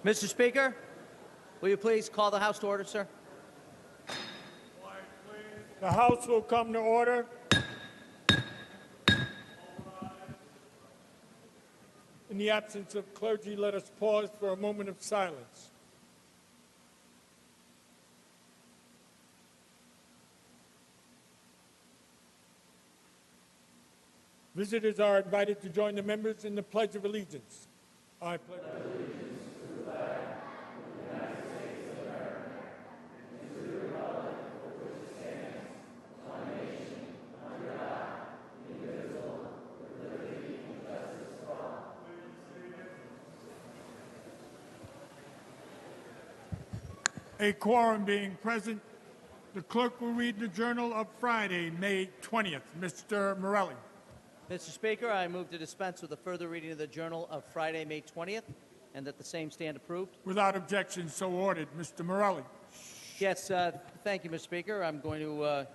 Mr. Speaker, will you please call the House to order, sir? The House will come to order. In the absence of clergy, let us pause for a moment of silence. Visitors are invited to join the members in the Pledge of Allegiance. I pledge allegiance to the flag of the United States of America and to the republic for which it stands, one nation, under God, indivisible, with liberty and justice for all. A quorum being present, the clerk will read the Journal of Friday, May 20th. Mr. Morelli. Mr. Speaker, I move to dispense with the further reading of the Journal of Friday, May 20th, and that the same stand approved. Without objection, so ordered. Mr. Morelli. Yes, thank you, Mr. Speaker. I'm going to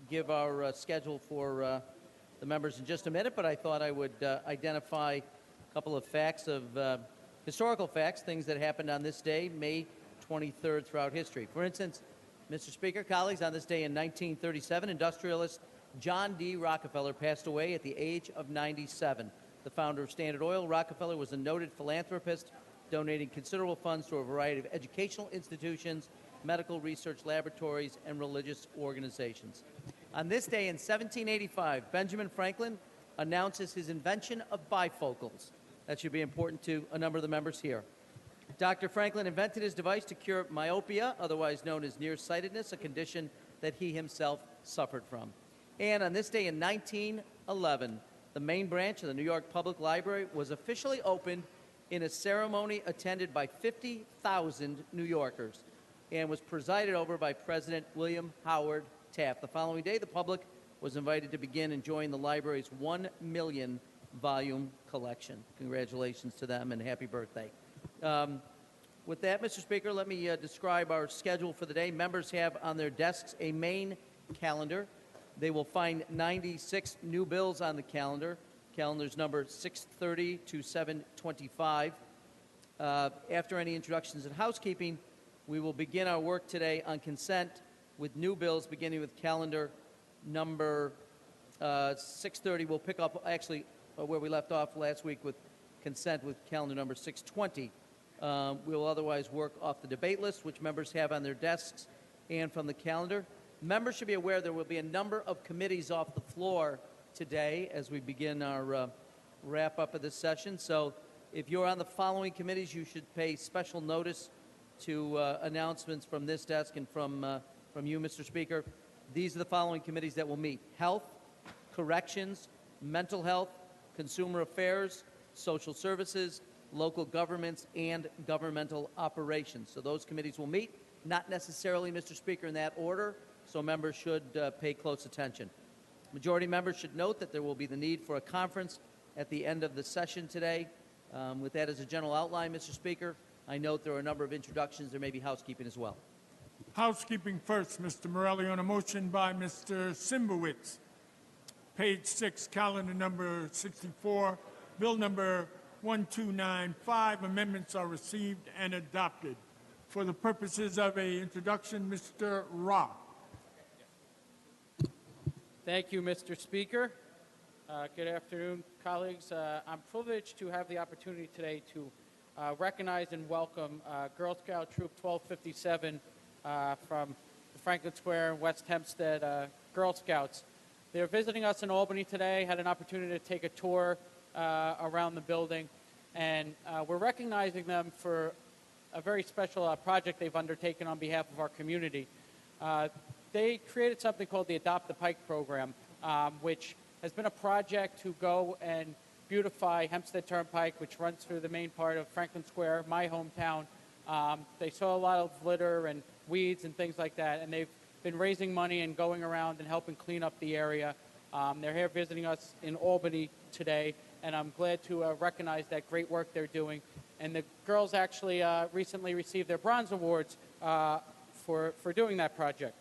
give our schedule for the members in just a minute, but I thought I would identify a couple of facts of historical facts, things that happened on this day, May 23rd, throughout history. For instance, Mr. Speaker, colleagues, on this day in 1937, industrialist John D. Rockefeller passed away at the age of 97. The founder of Standard Oil, Rockefeller was a noted philanthropist, donating considerable funds to a variety of educational institutions, medical research laboratories, and religious organizations. On this day in 1785, Benjamin Franklin announces his invention of bifocals. That should be important to a number of the members here. Dr. Franklin invented his device to cure myopia, otherwise known as nearsightedness, a condition that he himself suffered from. And on this day in 1911, the main branch of the New York Public Library was officially opened in a ceremony attended by 50,000 New Yorkers and was presided over by President William Howard Taft. The following day, the public was invited to begin enjoying the library's 1 million volume collection. Congratulations to them and happy birthday. With that, Mr. Speaker, let me describe our schedule for the day. Members have on their desks a main calendar. They will find 96 new bills on the calendar. Calendar's number 630 to 725. After any introductions and housekeeping, we will begin our work today on consent with new bills, beginning with calendar number 630. We'll pick up actually where we left off last week with consent with calendar number 620. We will otherwise work off the debate list, which members have on their desks, and from the calendar. Members should be aware there will be a number of committees off the floor today as we begin our wrap-up of this session. So if you're on the following committees, you should pay special notice to announcements from this desk and from you, Mr. Speaker. These are the following committees that will meet: Health, Corrections, Mental Health, Consumer Affairs, Social Services, Local Governments, and Governmental Operations. So those committees will meet, not necessarily, Mr. Speaker, in that order, so members should pay close attention. Majority members should note that there will be the need for a conference at the end of the session today. With that as a general outline, Mr. Speaker, I note there are a number of introductions. There may be housekeeping as well. Housekeeping first, Mr. Morelli, on a motion by Mr. Simbowitz. Page 6, calendar number 64, bill number 1295. Amendments are received and adopted. For the purposes of an introduction, Mr. Ra. Thank you, Mr. Speaker. Good afternoon, colleagues. I'm privileged to have the opportunity today to recognize and welcome Girl Scout Troop 1257 from the Franklin Square and West Hempstead Girl Scouts. They're visiting us in Albany today, had an opportunity to take a tour around the building, and we're recognizing them for a very special project they've undertaken on behalf of our community. They created something called the Adopt the Pike program, which has been a project to go and beautify Hempstead Turnpike, which runs through the main part of Franklin Square, my hometown. They saw a lot of litter and weeds and things like that, and they've been raising money and going around and helping clean up the area. They're here visiting us in Albany today, and I'm glad to recognize that great work they're doing. And the girls actually recently received their bronze awards for doing that project.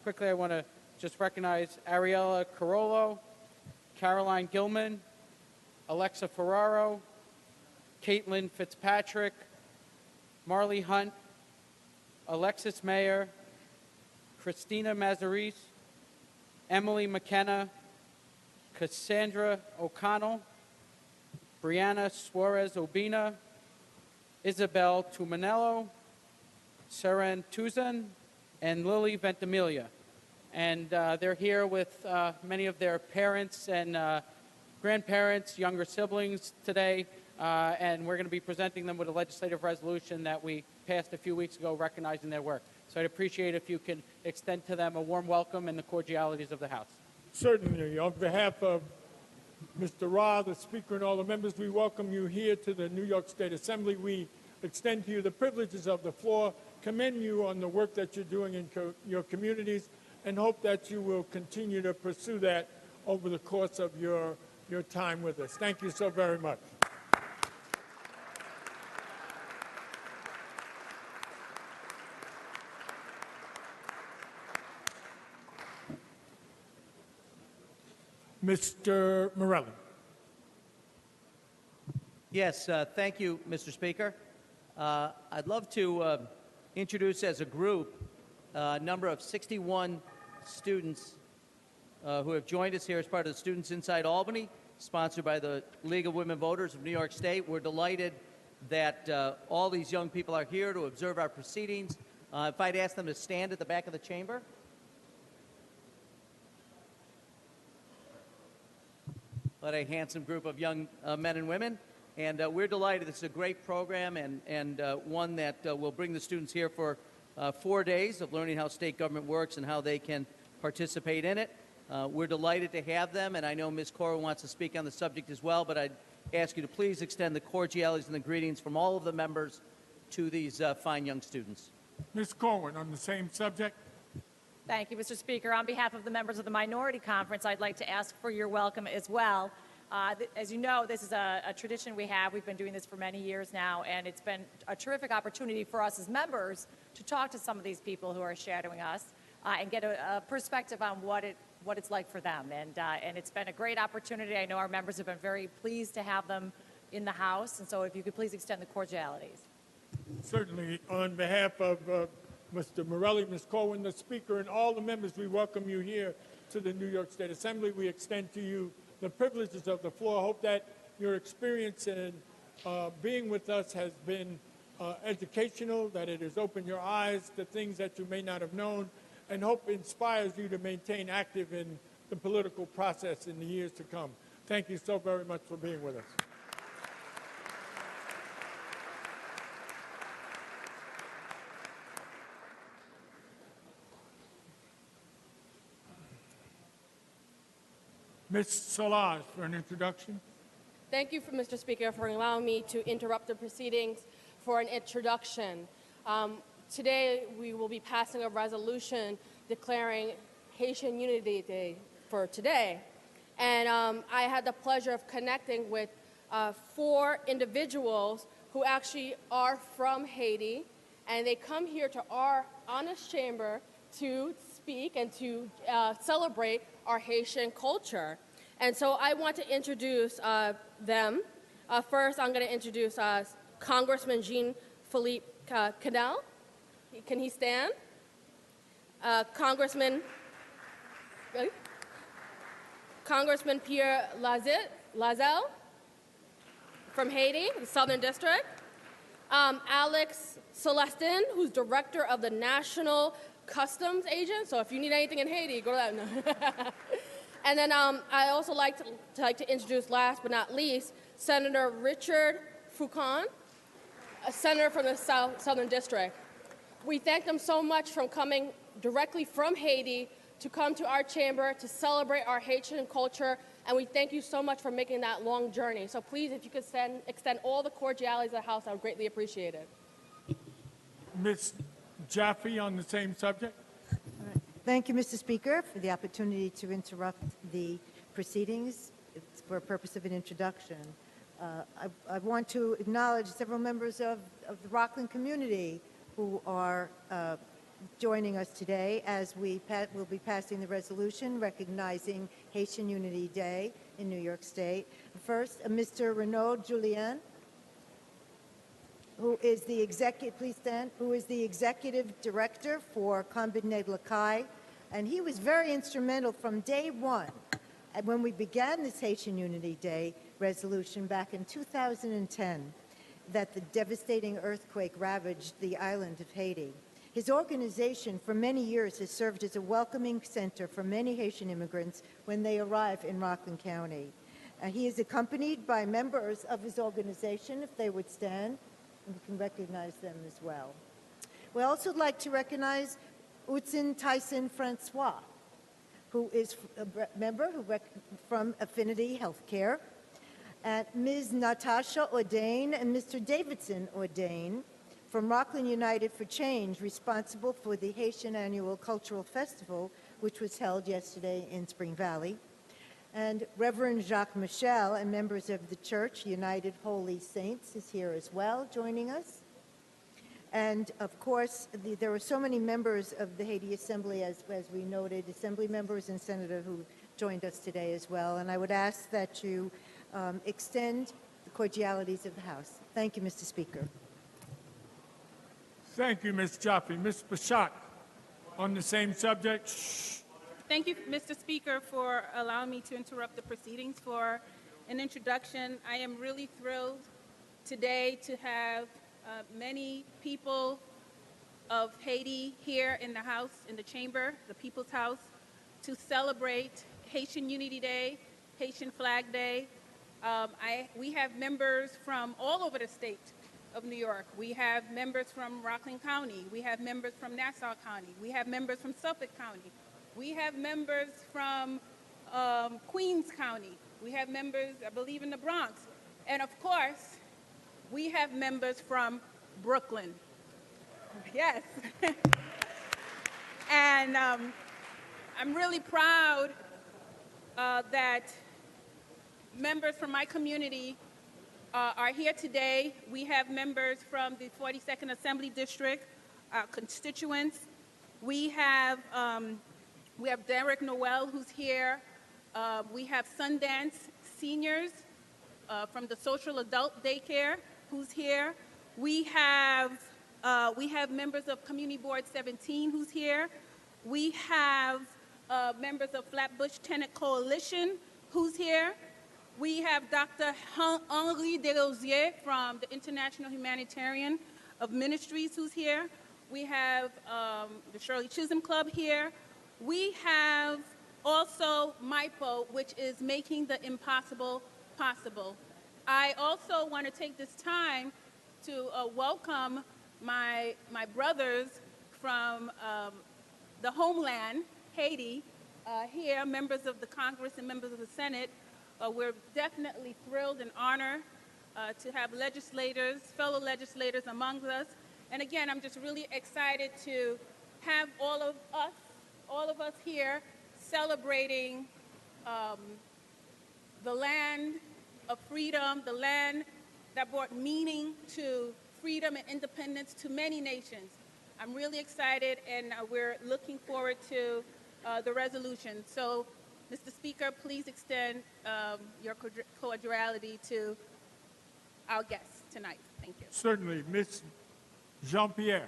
Quickly, I want to just recognize Ariella Carollo, Caroline Gilman, Alexa Ferraro, Caitlin Fitzpatrick, Marley Hunt, Alexis Mayer, Christina Mazzarese, Emily McKenna, Cassandra O'Connell, Brianna Suarez Obina, Isabel Tumanello, Seren Tuzan, and Lily Ventimiglia. And they're here with many of their parents and grandparents, younger siblings today, and we're going to be presenting them with a legislative resolution that we passed a few weeks ago recognizing their work. So I'd appreciate if you can extend to them a warm welcome and the cordialities of the House. Certainly. On behalf of Mr. Ra, the Speaker, and all the members, we welcome you here to the New York State Assembly. We extend to you the privileges of the floor, commend you on the work that you're doing in your communities, and hope that you will continue to pursue that over the course of your time with us. Thank you so very much. Mr. Morelli. Yes, thank you, Mr. Speaker. I'd love to introduce as a group a number of 61 students who have joined us here as part of the Students Inside Albany, sponsored by the League of Women Voters of New York State. We're delighted that all these young people are here to observe our proceedings. If I'd ask them to stand at the back of the chamber. What a handsome group of young men and women. And we're delighted. This is a great program and one that will bring the students here for 4 days of learning how state government works and how they can participate in it. We're delighted to have them, and I know Ms. Corwin wants to speak on the subject as well, but I'd ask you to please extend the cordialities and the greetings from all of the members to these fine young students. Ms. Corwin, on the same subject. Thank you, Mr. Speaker. On behalf of the members of the Minority Conference, I'd like to ask for your welcome as well. As you know, this is a tradition we have. We've been doing this for many years now, and it's been a terrific opportunity for us as members to talk to some of these people who are shadowing us and get a perspective on what it's like for them. And it's been a great opportunity. I know our members have been very pleased to have them in the House, and so if you could please extend the cordialities. Certainly. On behalf of Mr. Morelli, Ms. Corwin, the Speaker, and all the members, we welcome you here to the New York State Assembly. We extend to you the privileges of the floor. I hope that your experience in being with us has been educational, that it has opened your eyes to things that you may not have known, and hope inspires you to maintain active in the political process in the years to come. Thank you so very much for being with us. Ms. Solage for an introduction. Thank you, Mr. Speaker, for allowing me to interrupt the proceedings for an introduction. Today, we will be passing a resolution declaring Haitian Unity Day for today. And I had the pleasure of connecting with 4 individuals who actually are from Haiti, and they come here to our honest chamber to speak and to celebrate our Haitian culture. And so I want to introduce them. First, I'm going to introduce Congressman Jean-Philippe Cadell. Can he stand? Congressman Pierre Lazelle from Haiti, the Southern District. Alex Celestin, who's director of the National Customs Agent. So if you need anything in Haiti, go to that. And then I also like to introduce, last but not least, Senator Richard Foucault, a senator from the Southern District. We thank them so much for coming directly from Haiti to come to our chamber to celebrate our Haitian culture, and we thank you so much for making that long journey. So please, if you could extend all the cordialities of the House, I would greatly appreciate it. Ms. Jaffe on the same subject. Thank you, Mr. Speaker, for the opportunity to interrupt the proceedings for a purpose of an introduction. I want to acknowledge several members of the Rockland community who are joining us today as we will be passing the resolution recognizing Haitian Unity Day in New York State. First, Mr. Renaud Julien. who is the executive, please stand, who is the executive director for Combiné Lacaille. And he was very instrumental from day one. And when we began this Haitian Unity Day resolution back in 2010, that the devastating earthquake ravaged the island of Haiti. His organization for many years has served as a welcoming center for many Haitian immigrants when they arrive in Rockland County. He is accompanied by members of his organization, if they would stand, and we can recognize them as well. We also like to recognize Utsin Tyson Francois, who is a member from Affinity Healthcare, and Ms. Natasha Ordain and Mr. Davidson Ordain from Rockland United for Change, responsible for the Haitian Annual Cultural Festival, which was held yesterday in Spring Valley. And Reverend Jacques Michel and members of the Church United Holy Saints is here as well, joining us. And of course, there were so many members of the Haiti Assembly, as we noted, Assembly members and Senator who joined us today as well. And I would ask that you extend the cordialities of the House. Thank you, Mr. Speaker. Thank you, Ms. Jaffe. Ms. Bachat, on the same subject. Shh. Thank you, Mr. Speaker, for allowing me to interrupt the proceedings for an introduction. I am really thrilled today to have many people of Haiti here in the House, in the chamber, the People's House, to celebrate Haitian Unity Day, Haitian Flag Day. We have members from all over the state of New York. We have members from Rockland County. We have members from Nassau County. We have members from Suffolk County. We have members from Queens County. We have members, I believe, in the Bronx. And of course, we have members from Brooklyn. Yes. And I'm really proud that members from my community are here today. We have members from the 42nd Assembly District, our constituents. We have Derek Noel, who's here. We have Sundance Seniors from the Social Adult Daycare, who's here. We have members of Community Board 17, who's here. We have members of Flatbush Tenant Coalition, who's here. We have Dr. Henri Desrosiers from the International Humanitarian of Ministries, who's here. We have the Shirley Chisholm Club here. We have also MIPO, which is making the impossible possible. I also want to take this time to welcome my brothers from the homeland, Haiti, here, members of the Congress and members of the Senate. We're definitely thrilled and honored to have fellow legislators among us. And again, I'm just really excited to have all of us here celebrating the land of freedom, the land that brought meaning to freedom and independence to many nations. I'm really excited, and we're looking forward to the resolution. So, Mr. Speaker, please extend your cordiality to our guests tonight. Thank you. Certainly. Ms. Jean-Pierre.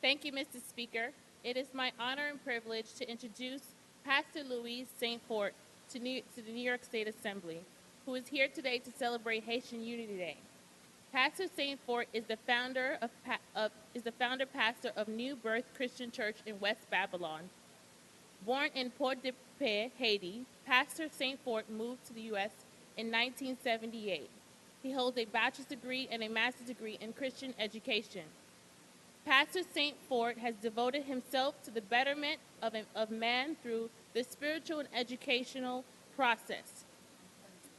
Thank you, Mr. Speaker. It is my honor and privilege to introduce Pastor Louise St. Fort to the New York State Assembly, who is here today to celebrate Haitian Unity Day. Pastor St. Fort is the founder pastor of New Birth Christian Church in West Babylon. Born in Port-de-Paix, Haiti, Pastor St. Fort moved to the U.S. in 1978. He holds a bachelor's degree and a master's degree in Christian education. Pastor St. Fort has devoted himself to the betterment of man through the spiritual and educational process.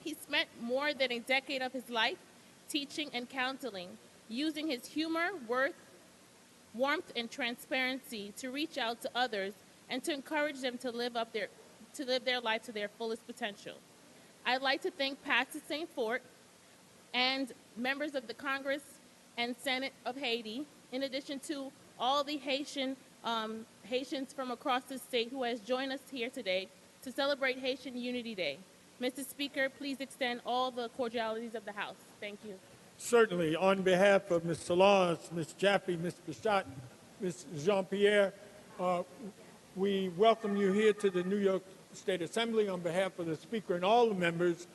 He spent more than a decade of his life teaching and counseling, using his humor, warmth, and transparency to reach out to others and to encourage them to live their life to their fullest potential. I'd like to thank Pastor St. Fort and members of the Congress and Senate of Haiti, in addition to all the Haitians from across the state who has joined us here today to celebrate Haitian Unity Day. Mr. Speaker, please extend all the cordialities of the House. Thank you. Certainly, on behalf of Ms. Solange, Ms. Jaffe, Ms. Bichat, Ms. Jean-Pierre, we welcome you here to the New York State Assembly. On behalf of the Speaker and all the members,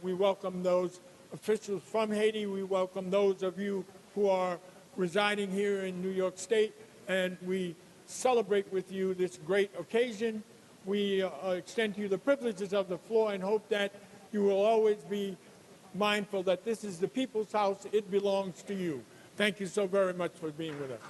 we welcome those officials from Haiti. We welcome those of you who are residing here in New York State, and we celebrate with you this great occasion. We extend to you the privileges of the floor and hope that you will always be mindful that this is the people's house. It belongs to you. Thank you so very much for being with us.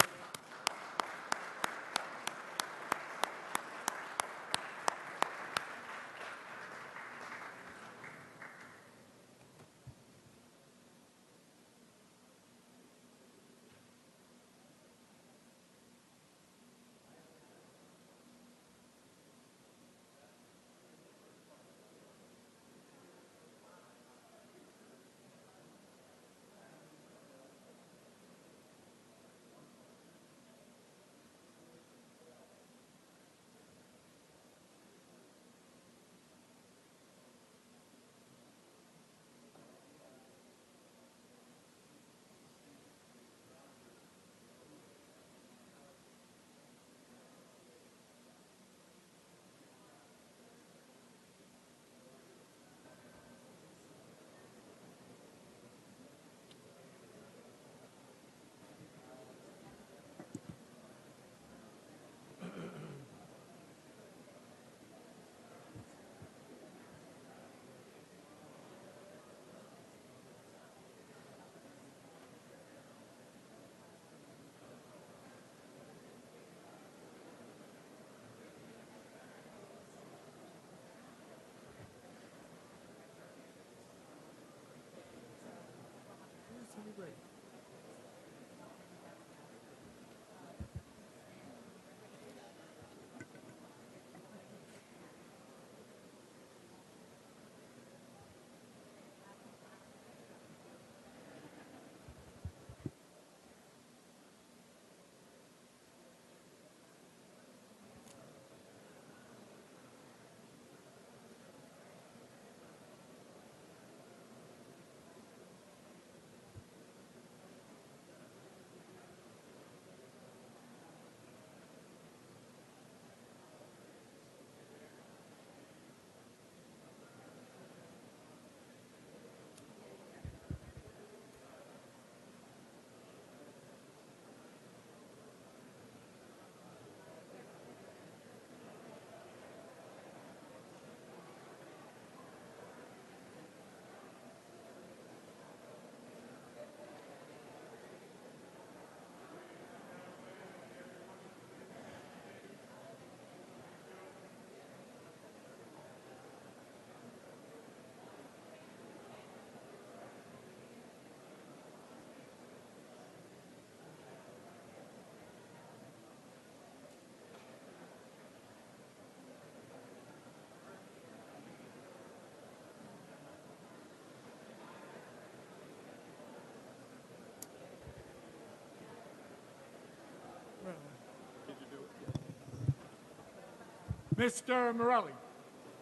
Mr. Morelli.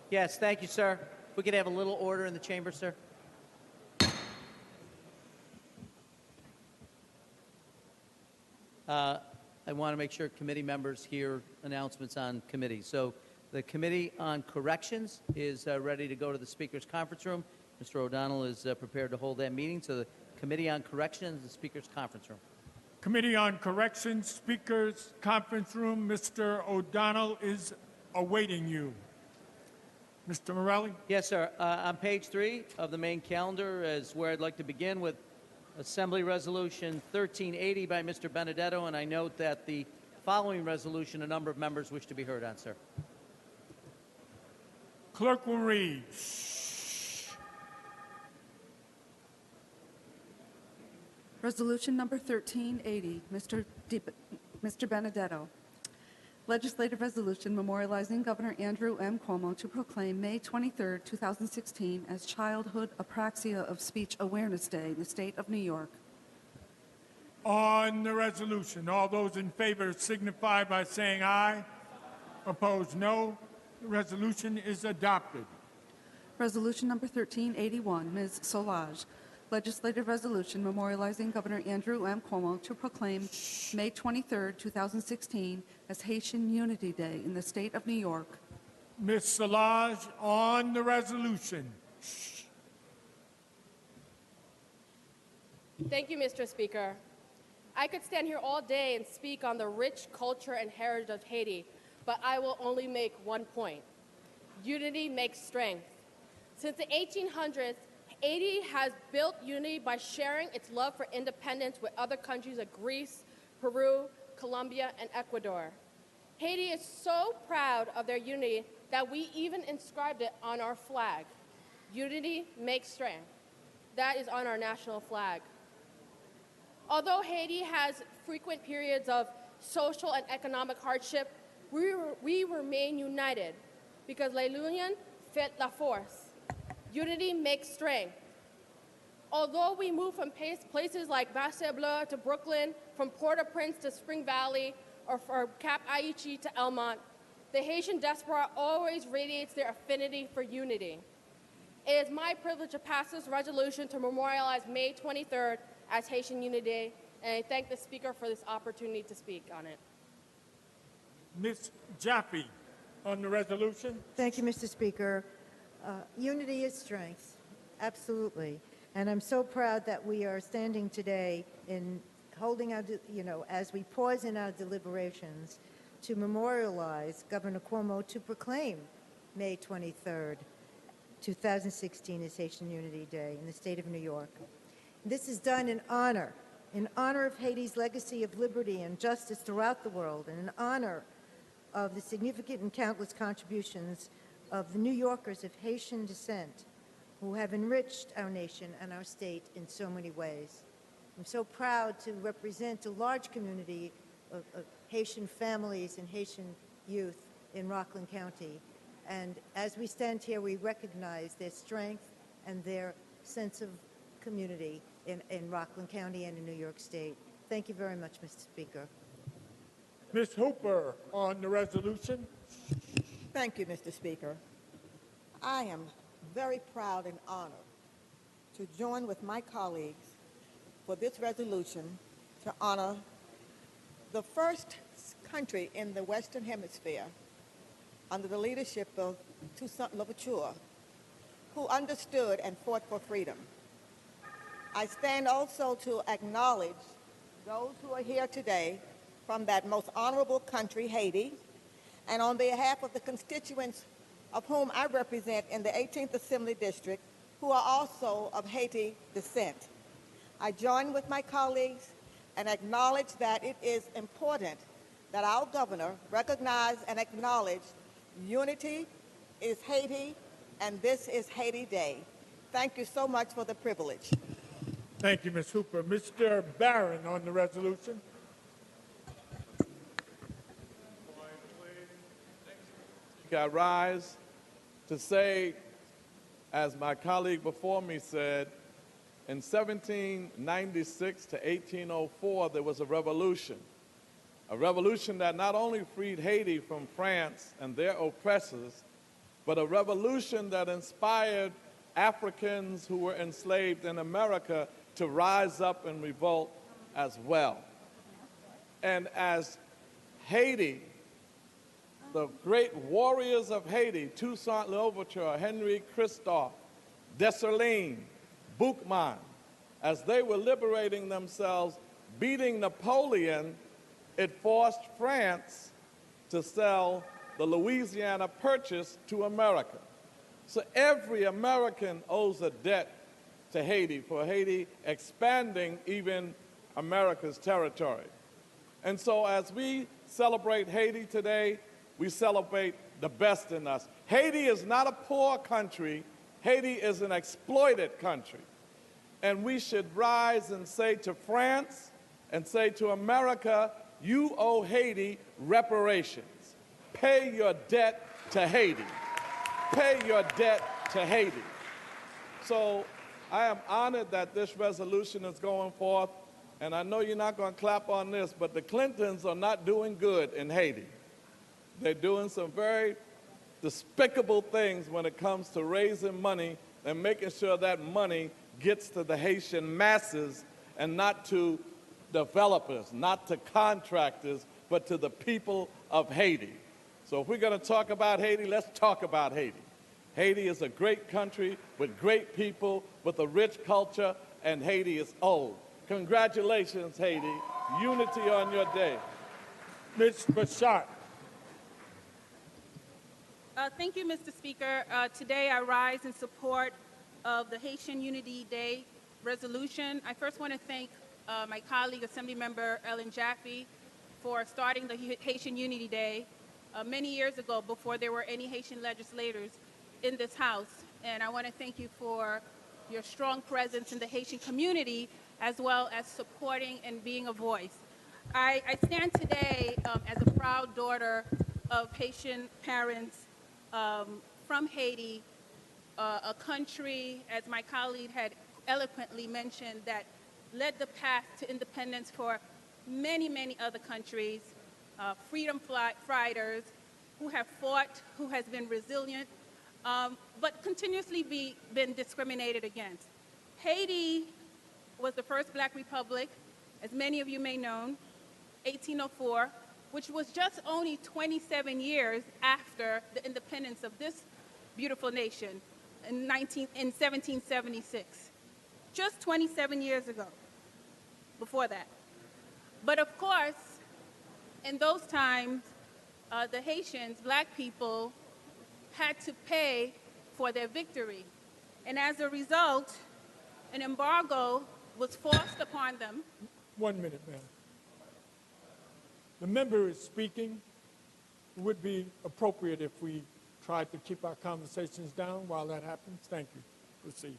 Yes, thank you, sir. If we could have a little order in the chamber, sir. I want to make sure committee members hear announcements on committees. So the Committee on Corrections is ready to go to the Speaker's conference room. Mr. O'Donnell is prepared to hold that meeting. So the Committee on Corrections, the Speaker's conference room. Committee on Corrections, Speaker's Conference Room. Mr. O'Donnell is awaiting you. Mr. Morelli? Yes, sir. On page 3 of the main calendar is where I'd like to begin with Assembly Resolution 1380 by Mr. Benedetto, and I note that the following resolution a number of members wish to be heard on, sir. Clerk will read. Resolution number 1380, Mr. Benedetto. Legislative resolution memorializing Governor Andrew M. Cuomo to proclaim May 23, 2016 as Childhood Apraxia of Speech Awareness Day in the state of New York. On the resolution, all those in favor signify by saying aye. Opposed, no. The resolution is adopted. Resolution number 1381, Ms. Solage. Legislative resolution memorializing Governor Andrew M. Cuomo to proclaim May 23, 2016 as Haitian Unity Day in the state of New York. Ms. Solage on the resolution. Thank you, Mr. Speaker. I could stand here all day and speak on the rich culture and heritage of Haiti, but I will only make one point. Unity makes strength. Since the 1800s, Haiti has built unity by sharing its love for independence with other countries like Greece, Peru, Colombia, and Ecuador. Haiti is so proud of their unity that we even inscribed it on our flag. Unity makes strength. That is on our national flag. Although Haiti has frequent periods of social and economic hardship, we remain united because l'union fait la force. Unity makes strength. Although we move from places like Bassin-Bleu to Brooklyn, from Port-au-Prince to Spring Valley, or from Cap Aichi to Elmont, the Haitian diaspora always radiates their affinity for unity. It is my privilege to pass this resolution to memorialize May 23rd as Haitian Unity Day, and I thank the Speaker for this opportunity to speak on it. Ms. Jaffe on the resolution. Thank you, Mr. Speaker. Unity is strength, absolutely. And I'm so proud that we are standing today in holding our, as we pause in our deliberations to memorialize Governor Cuomo to proclaim May 23rd, 2016 as Haitian Unity Day in the state of New York. This is done in honor of Haiti's legacy of liberty and justice throughout the world, and in honor of the significant and countless contributions of the New Yorkers of Haitian descent who have enriched our nation and our state in so many ways. I'm so proud to represent a large community of Haitian families and Haitian youth in Rockland County. And as we stand here, we recognize their strength and their sense of community in Rockland County and in New York State. Thank you very much, Mr. Speaker. Ms. Hooper on the resolution. Thank you, Mr. Speaker. I am very proud and honored to join with my colleagues for this resolution to honor the first country in the Western Hemisphere under the leadership of Toussaint Louverture, who understood and fought for freedom. I stand also to acknowledge those who are here today from that most honorable country, Haiti, and on behalf of the constituents of whom I represent in the 18th Assembly District, who are also of Haiti descent. I join with my colleagues and acknowledge that it is important that our governor recognize and acknowledge unity is Haiti, and this is Haiti Day. Thank you so much for the privilege. Thank you, Ms. Hooper. Mr. Barron on the resolution. I rise to say, as my colleague before me said, in 1796 to 1804, there was a revolution that not only freed Haiti from France and their oppressors, but a revolution that inspired Africans who were enslaved in America to rise up and revolt as well. And as Haiti, the great warriors of Haiti, Toussaint Louverture, Henry Christophe, Dessalines, Boukman, as they were liberating themselves, beating Napoleon, it forced France to sell the Louisiana Purchase to America. So every American owes a debt to Haiti for Haiti expanding even America's territory. And so as we celebrate Haiti today, we celebrate the best in us. Haiti is not a poor country. Haiti is an exploited country. And we should rise and say to France and say to America, you owe Haiti reparations. Pay your debt to Haiti. Pay your debt to Haiti. So I am honored that this resolution is going forth. And I know you're not going to clap on this, but the Clintons are not doing good in Haiti. They're doing some very despicable things when it comes to raising money and making sure that money gets to the Haitian masses and not to developers, not to contractors, but to the people of Haiti. So if we're going to talk about Haiti, let's talk about Haiti. Haiti is a great country with great people, with a rich culture, and Haiti is old. Congratulations, Haiti. Unity on your day. Ms. Bashar. Thank you, Mr. Speaker. Today I rise in support of the Haitian Unity Day resolution. I first want to thank my colleague, Assemblymember Ellen Jaffe, for starting the Haitian Unity Day many years ago before there were any Haitian legislators in this House. And I want to thank you for your strong presence in the Haitian community, as well as supporting and being a voice. I stand today as a proud daughter of Haitian parents from Haiti, a country, as my colleague had eloquently mentioned, that led the path to independence for many, many other countries, freedom fighters who have fought, who has been resilient, but continuously been discriminated against. Haiti was the first Black republic, as many of you may know, 1804, which was just only 27 years after the independence of this beautiful nation in 1776. Just 27 years ago, before that. But of course, in those times, the Haitians, Black people, had to pay for their victory. And as a result, an embargo was forced upon them. 1 minute, ma'am. The member is speaking. It would be appropriate if we tried to keep our conversations down while that happens. Thank you. Proceed.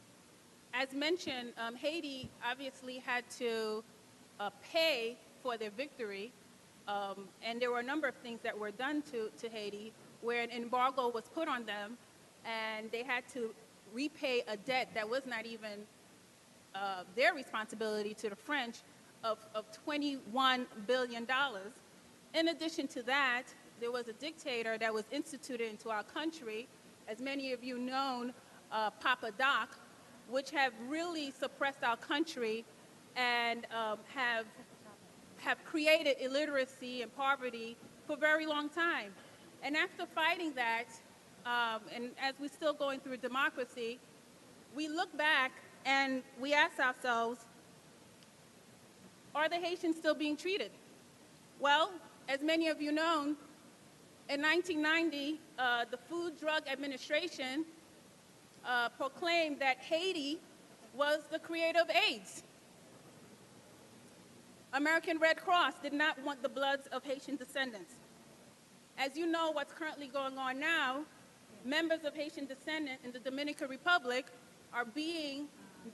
As mentioned, Haiti obviously had to pay for their victory, and there were a number of things that were done to Haiti where an embargo was put on them, and they had to repay a debt that was not even their responsibility to the French of $21 billion. In addition to that, there was a dictator that was instituted into our country, as many of you know, Papa Doc, which have really suppressed our country and have created illiteracy and poverty for a very long time. And after fighting that, and as we're still going through democracy, we look back and we ask ourselves, are the Haitians still being treated? Well, as many of you know, in 1990, the Food Drug Administration proclaimed that Haiti was the creator of AIDS. American Red Cross did not want the bloods of Haitian descendants. As you know, what's currently going on now, members of Haitian descent in the Dominican Republic are being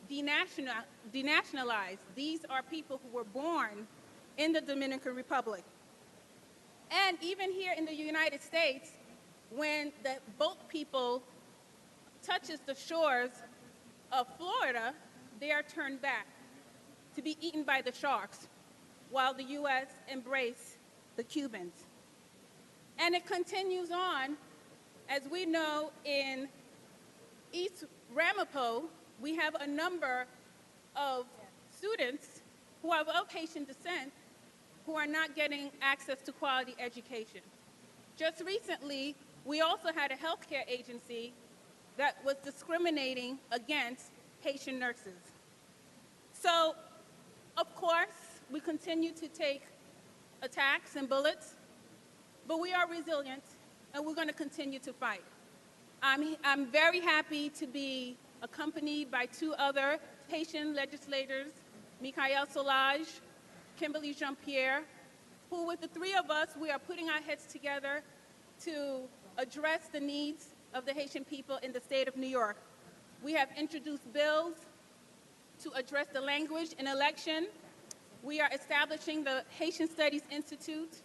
denationalized. These are people who were born in the Dominican Republic. And even here in the United States, when the boat people touches the shores of Florida, they are turned back to be eaten by the sharks, while the U.S. embrace the Cubans. And it continues on. As we know, in East Ramapo, we have a number of students who are of Haitian descent who are not getting access to quality education. Just recently, we also had a healthcare agency that was discriminating against Haitian nurses. So, of course, we continue to take attacks and bullets, but we are resilient, and we're going to continue to fight. I'm very happy to be accompanied by two other Haitian legislators, Michael Solage, Kimberly Jean-Pierre, who with the three of us, we are putting our heads together to address the needs of the Haitian people in the state of New York. We have introduced bills to address the language in election. We are establishing the Haitian Studies Institute,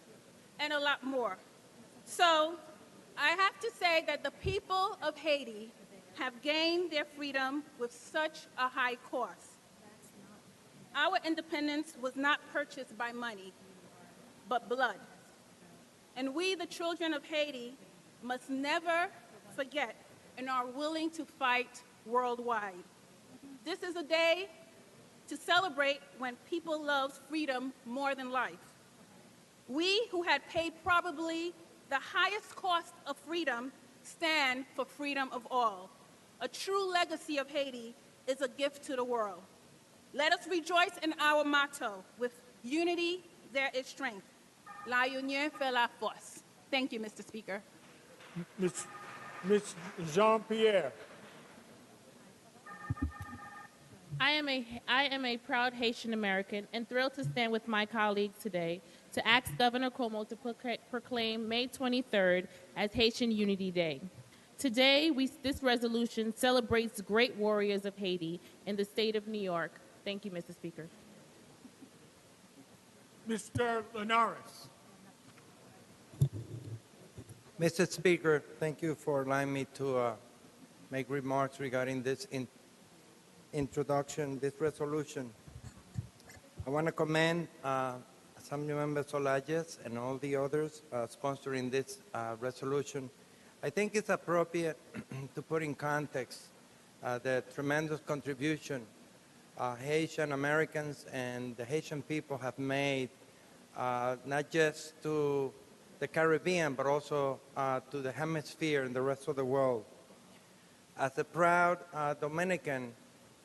and a lot more. So I have to say that the people of Haiti have gained their freedom with such a high cost. Our independence was not purchased by money, but blood. And we, the children of Haiti, must never forget and are willing to fight worldwide. This is a day to celebrate when people love freedom more than life. We who had paid probably the highest cost of freedom stand for freedom of all. A true legacy of Haiti is a gift to the world. Let us rejoice in our motto, with unity there is strength. La union fait la force. Thank you, Mr. Speaker. Ms. Jean-Pierre. I am a proud Haitian American and thrilled to stand with my colleagues today to ask Governor Cuomo to proclaim May 23rd as Haitian Unity Day. Today, this resolution celebrates great warriors of Haiti in the state of New York. Thank you, Mr. Speaker. Mr. Linares. Mr. Speaker, thank you for allowing me to make remarks regarding this introduction, this resolution. I want to commend Assemblymember Solages and all the others sponsoring this resolution. I think it's appropriate to put in context the tremendous contribution Haitian Americans and the Haitian people have made, not just to the Caribbean, but also to the hemisphere and the rest of the world. As a proud Dominican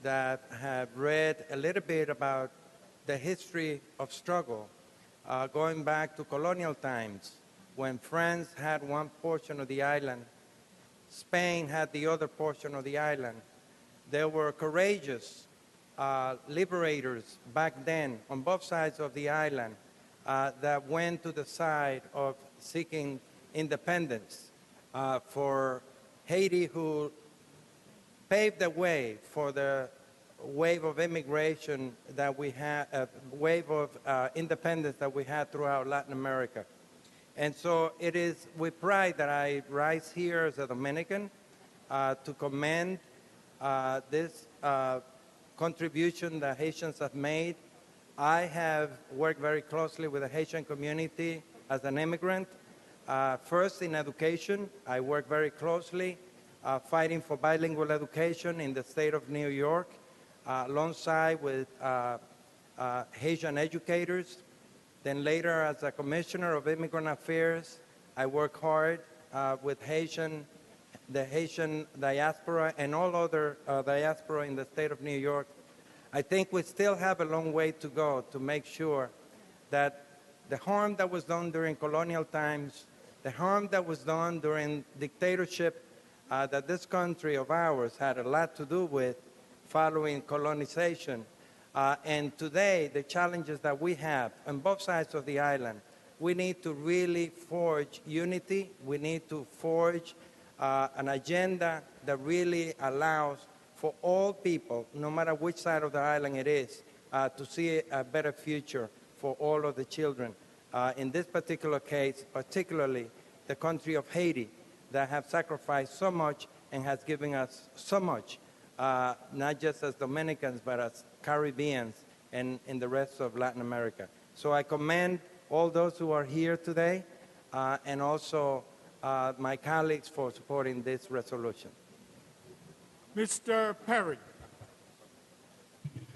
that have read a little bit about the history of struggle, going back to colonial times, when France had one portion of the island, Spain had the other portion of the island. There were courageous liberators back then on both sides of the island that went to the side of seeking independence for Haiti, who paved the way for the wave of immigration that we had, wave of independence that we had throughout Latin America. And so it is with pride that I rise here as a Dominican to commend this contribution that Haitians have made. I have worked very closely with the Haitian community as an immigrant. First in education, I worked very closely fighting for bilingual education in the state of New York, alongside with Haitian educators. Then later, as a commissioner of immigrant affairs, I worked hard with the Haitian diaspora and all other diaspora in the state of New York. I think we still have a long way to go to make sure that the harm that was done during colonial times, the harm that was done during dictatorship that this country of ours had a lot to do with following colonization, and today the challenges that we have on both sides of the island, we need to really forge unity. We need to forge an agenda that really allows for all people, no matter which side of the island it is, to see a better future for all of the children. In this particular case, particularly the country of Haiti, that have sacrificed so much and has given us so much, not just as Dominicans, but as Caribbeans and in the rest of Latin America. So I commend all those who are here today and also my colleagues for supporting this resolution. Mr. Perry.